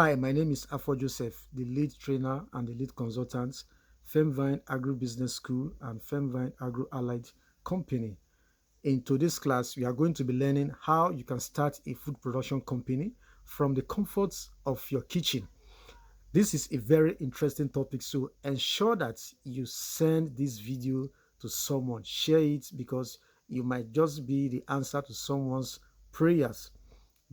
Hi, my name is Afo Joseph, the lead trainer and the lead consultant, Femvine Agribusiness School and Femvine Agro Allied Company. In today's class, we are going to be learning how you can start a food production company from the comforts of your kitchen. This is a very interesting topic, so ensure that you send this video to someone. Share it because you might just be the answer to someone's prayers.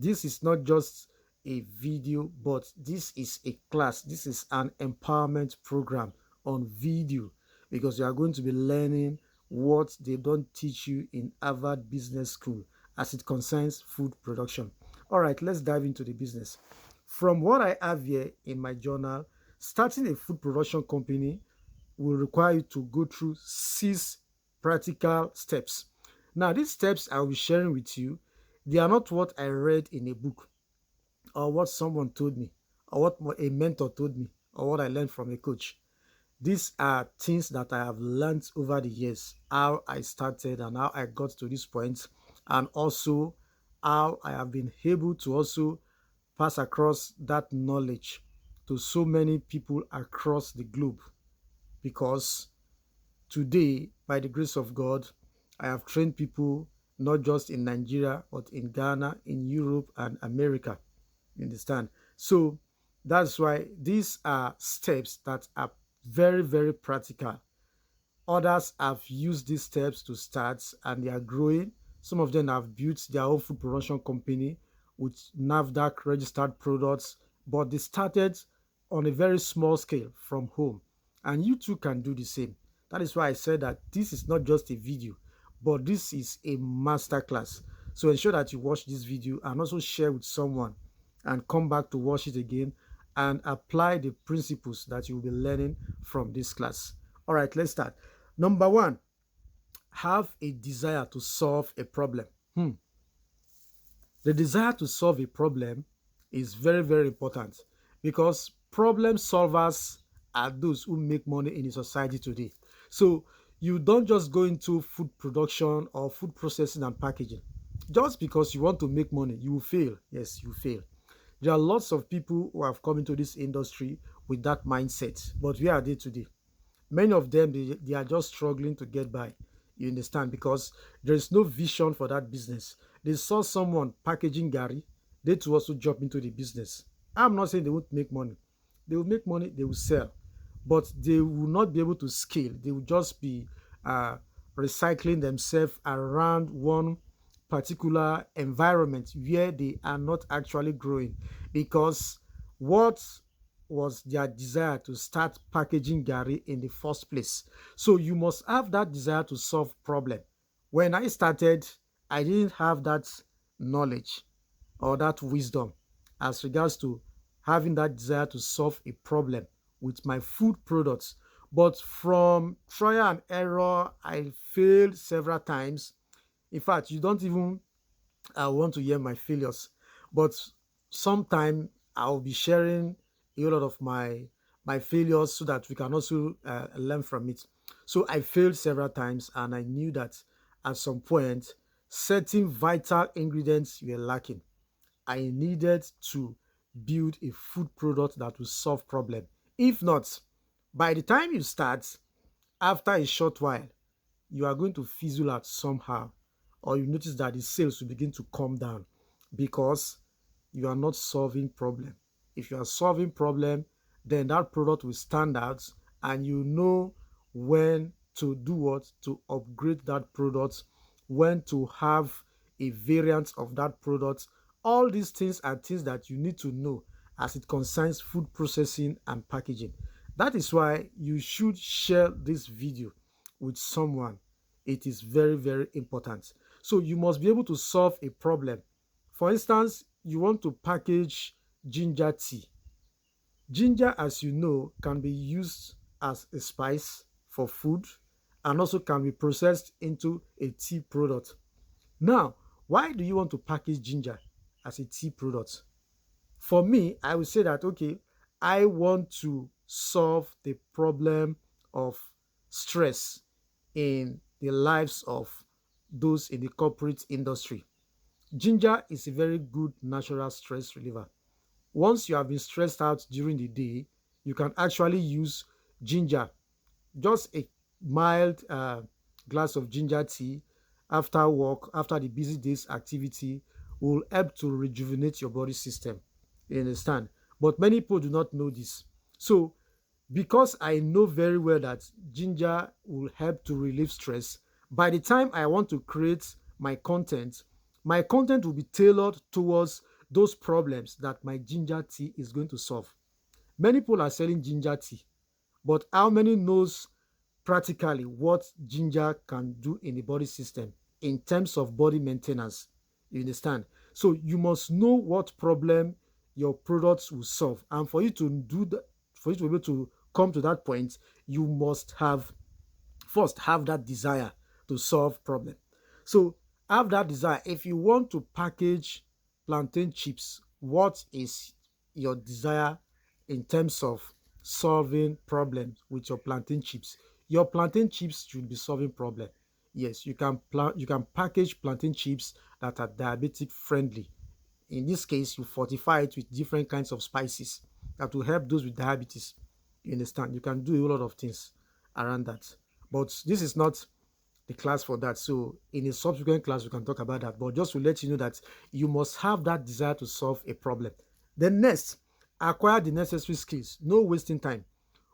This is not just a video, but this is a class. This is an empowerment program on video because you are going to be learning what they don't teach you in Harvard Business School as it concerns food production. All right, let's dive into the business. From what I have here in my journal, starting a food production company will require you to go through 6 practical steps. Now, these steps I will be sharing with you, they are not what I read in a book or what someone told me or what a mentor told me or what I learned from a coach. These are things that I have learned over the years, how I started and how I got to this point, and also how I have been able to also pass across that knowledge to so many people across the globe. Because today, by the grace of God, I have trained people not just in Nigeria, but in Ghana, in Europe, and America. You understand? So that's why these are steps that are very, very practical. Others have used these steps to start and they are growing. Some of them have built their own food production company with NAFDAC registered products, but they started on a very small scale from home. And you too can do the same. That is why I said that this is not just a video, but this is a masterclass. So ensure that you watch this video and also share with someone and come back to watch it again and apply the principles that you will be learning from this class. All right, let's start. Number one, have a desire to solve a problem. The desire to solve a problem is very, very important because problem solvers are those who make money in a society today. So you don't just go into food production or food processing and packaging. Just because you want to make money, you will fail. Yes, you fail. There are lots of people who have come into this industry with that mindset. But where are they today? Many of them, they are just struggling to get by. You understand? Because there is no vision for that business. They saw someone packaging Gary, they too also jump into the business. I'm not saying they won't make money. They will make money, they will sell, but they will not be able to scale. They will just be uh, recycling themselves around one particular environment where they are not actually growing because what was their desire to start packaging Gary in the first place. So you must have that desire to solve problem. When I started, I didn't have that knowledge or that wisdom as regards to having that desire to solve a problem with my food products. But from trial and error, I failed several times. In fact, you don't even want to hear my failures, but sometime I'll be sharing a lot of my failures so that we can also learn from it. So I failed several times, and I knew that at some point certain vital ingredients were lacking. I needed to build a food product that will solve problem. If not, by the time you start, after a short while, you are going to fizzle out somehow, or you notice that the sales will begin to come down because you are not solving problem. If you are solving problem, then that product will stand out and you know when to do what, to upgrade that product, when to have a variant of that product. All these things are things that you need to know as it concerns food processing and packaging. That is why you should share this video with someone. It is very, very important. So you must be able to solve a problem. For instance, you want to package ginger tea. Ginger, as you know, can be used as a spice for food and also can be processed into a tea product. Now, why do you want to package ginger as a tea product? For me, I would say that, okay, I want to solve the problem of stress in the lives of those in the corporate industry. Ginger is a very good natural stress reliever. Once you have been stressed out during the day, you can actually use ginger, just a mild glass of ginger tea after work, after the busy day's activity, will help to rejuvenate your body system. You understand? But many people do not know this. So, because I know very well that ginger will help to relieve stress, by the time I want to create my content will be tailored towards those problems that my ginger tea is going to solve. Many people are selling ginger tea, but how many knows practically what ginger can do in the body system in terms of body maintenance? You understand? So you must know what problem your products will solve. And for you to do that, for you to be able to come to that point, you must have first have that desire to solve problem. So have that desire. If you want to package plantain chips, what is your desire in terms of solving problems with your plantain chips? Your plantain chips should be solving problem. Yes, you can package plantain chips that are diabetic friendly. In this case, you fortify it with different kinds of spices that will help those with diabetes. You understand? You can do a lot of things around that. But this is not the class for that. So in a subsequent class, we can talk about that. But just to let you know that you must have that desire to solve a problem. Then next, acquire the necessary skills. No wasting time.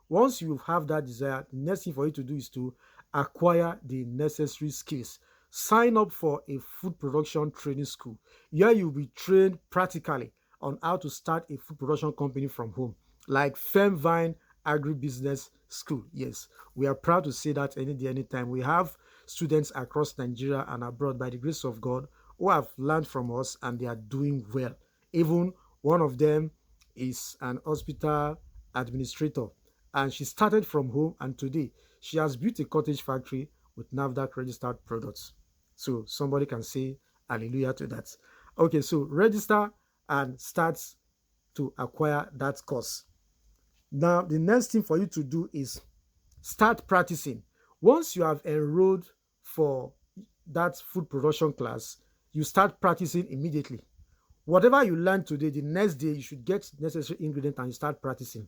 Once you have that desire, the next thing for you to do is to acquire the necessary skills. Sign up for a food production training school. Here you'll be trained practically on how to start a food production company from home, like Femvine Agribusiness School. Yes, we are proud to say that any day, anytime. We have students across Nigeria and abroad, by the grace of God, who have learned from us and they are doing well. Even one of them is an hospital administrator, and she started from home, and today she has built a cottage factory with NAFDAC registered products. So somebody can say hallelujah to that. Okay, so register and start to acquire that course. Now, the next thing for you to do is start practicing. Once you have enrolled for that food production class, you start practicing immediately. Whatever you learn today, the next day you should get necessary ingredient and you start practicing.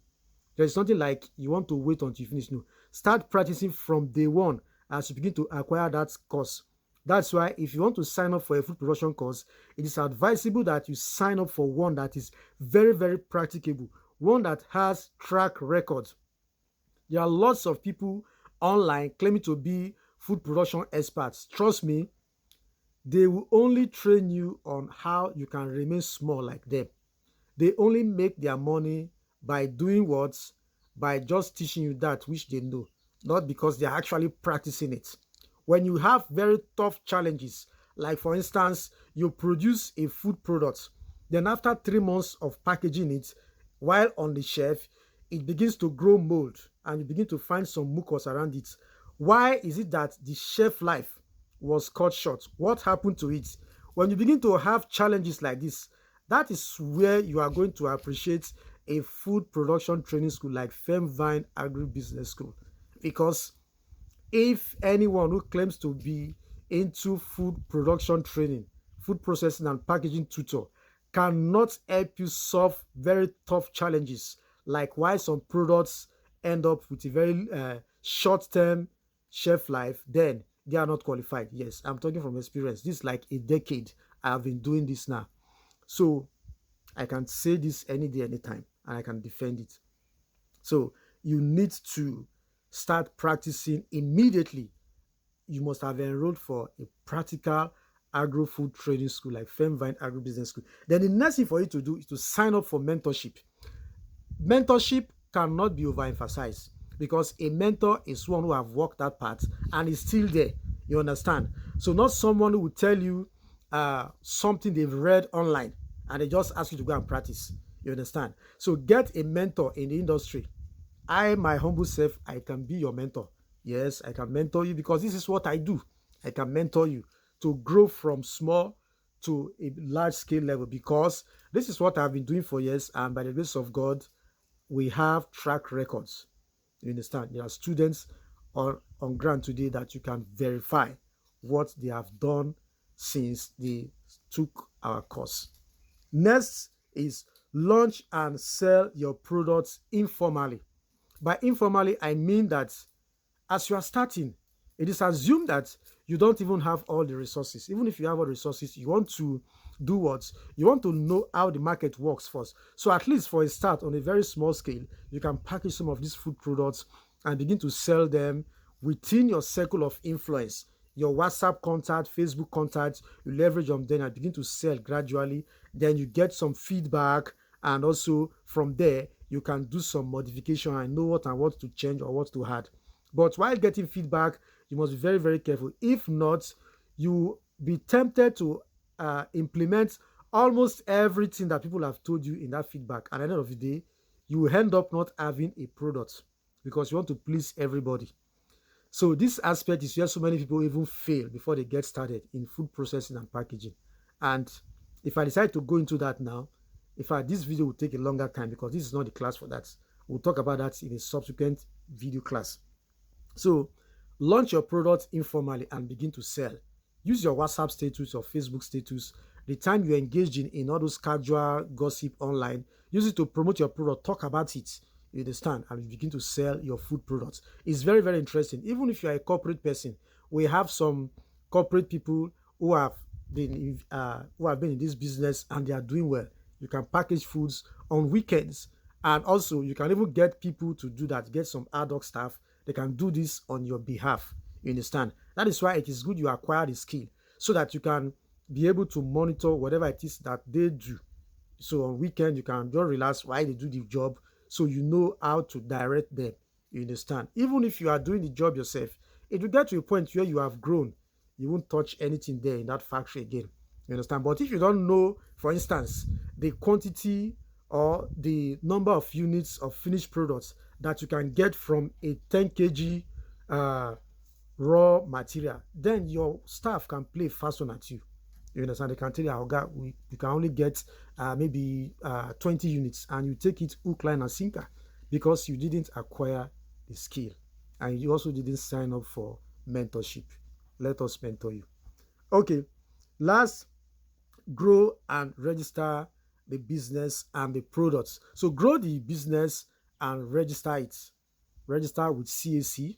There is nothing like you want to wait until you finish. No, start practicing from day one as you begin to acquire that course. That's why if you want to sign up for a food production course, it is advisable that you sign up for one that is very, very practicable, one that has track record. There are lots of people online claiming to be food production experts. Trust me, they will only train you on how you can remain small like them. They only make their money by doing what? By just teaching you that which they know, not because they're actually practicing it. When you have very tough challenges, like for instance, you produce a food product, then after 3 months of packaging it, while on the shelf, it begins to grow mold and you begin to find some mucus around it. Why is it that the shelf life was cut short? What happened to it? When you begin to have challenges like this, that is where you are going to appreciate a food production training school like Femvine Agribusiness School. Because if anyone who claims to be into food production training, food processing and packaging tutor cannot help you solve very tough challenges, like why some products end up with a very short-term shelf life, then they are not qualified. Yes, I'm talking from experience. This is like a decade I have been doing this now. So I can say this any day, anytime, and I can defend it. So you need to start practicing immediately. You must have enrolled for a practical agro-food training school like Femvine Agribusiness School. Then the next thing for you to do is to sign up for mentorship. Mentorship cannot be overemphasized because a mentor is one who have walked that path and is still there. You understand? So not someone who will tell you something they've read online and they just ask you to go and practice. You understand? So get a mentor in the industry. I, my humble self, I can be your mentor. Yes, I can mentor you because this is what I do. I can mentor you to grow from small to a large scale level because this is what I've been doing for years, and by the grace of God, we have track records. You understand? There are students on ground today that you can verify what they have done since they took our course. Next is Launch and sell your products informally. By informally, I mean that as you are starting, it is assumed that you don't even have all the resources. Even if you have all the resources, you want to do what? You want to know how the market works first. So at least for a start, on a very small scale, you can package some of these food products and begin to sell them within your circle of influence. Your WhatsApp contact, Facebook contact, you leverage on them and begin to sell gradually. Then you get some feedback, and also from there, you can do some modification and know what and what to change or what to add. But while getting feedback, you must be very, very careful. If not, you be tempted to implement almost everything that people have told you in that feedback. And at the end of the day, you will end up not having a product because you want to please everybody. So this aspect is where so many people even fail before they get started in food processing and packaging. And if I decide to go into that now, in fact, this video will take a longer time because this is not the class for that. We'll talk about that in a subsequent video class. So launch your product informally and begin to sell. Use your WhatsApp status or Facebook status. The time you engage in all those casual gossip online, use it to promote your product, talk about it. You understand? And you begin to sell your food products. It's very, very interesting. Even if you are a corporate person, we have some corporate people who have been in this business and they are doing well. You can package foods on weekends, and also you can even get people to do that. Get some ad hoc staff. They can do this on your behalf. You understand? That is why it is good you acquire the skill so that you can be able to monitor whatever it is that they do. So on weekend, you can just relax while they do the job, so you know how to direct them. You understand? Even if you are doing the job yourself, it will get to a point where you have grown. You won't touch anything there in that factory again. You understand? But if you don't know, for instance, the quantity or the number of units of finished products that you can get from a 10 kg raw material, then your staff can play fast one at you. You understand? They can tell you, oh God, you can only get maybe 20 units, and you take it hook, line, and sinker because you didn't acquire the skill, and you also didn't sign up for mentorship. Let us mentor you. Okay, last, grow and register the business and the products. So grow the business and register it. Register with CAC.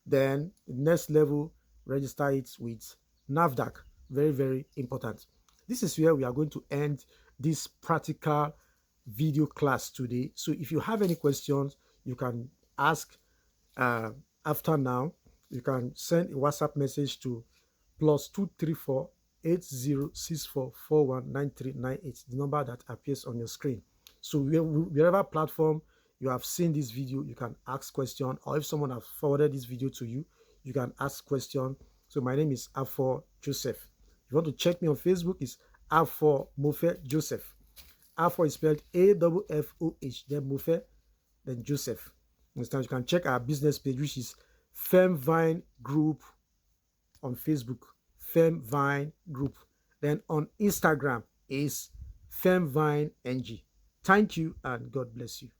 Then the next level, register it with NAFDAC. Very, very important. This is where we are going to end this practical video class today. So if you have any questions, you can ask after now. You can send a WhatsApp message to +234 8064419398, the number that appears on your screen. So wherever platform you have seen this video, you can ask question, or if someone has forwarded this video to you, you can ask question. So my name is Afo Joseph. If you want to check me on Facebook, it's Afo Mofe Joseph. Afo is spelled AFFOH, then Mofe, then Joseph. Understand? You can check our business page, which is Femvine Group on Facebook, Femvine Group. Then on Instagram is Femvine NG. Thank you and God bless you.